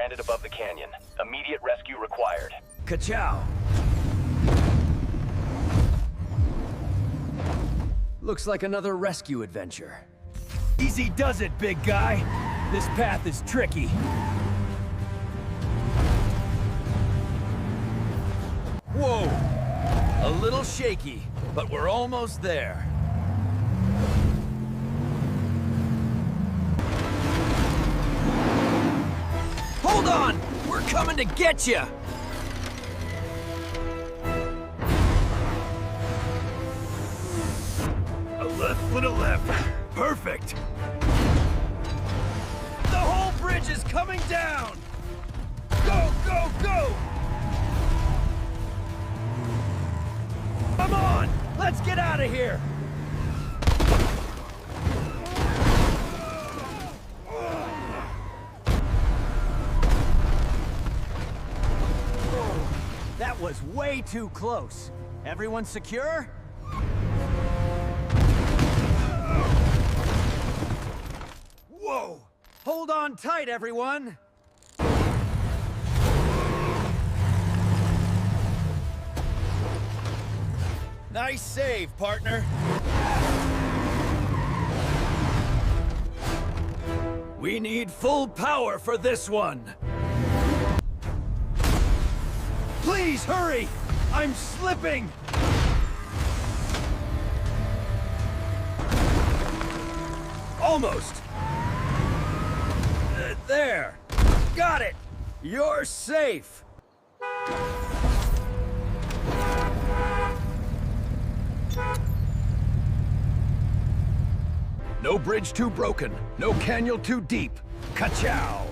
landed above the canyon. Immediate rescue required. Ka-chow! Looks like another rescue adventure. Easy does it, big guy. This path is tricky. Whoa! A little shaky, but we're almost there. Hold on! We're coming to get you! A left foot a left. Perfect. The whole bridge is coming down! Go, go, go! Come on! Let's get out of here! That was way too close. Everyone secure? Whoa! Hold on tight, everyone! Nice save, partner. We need full power for this one. Please hurry! I'm slipping! Almost. There. Got it. You're safe. No bridge too broken. No canyon too deep. Ka-chow!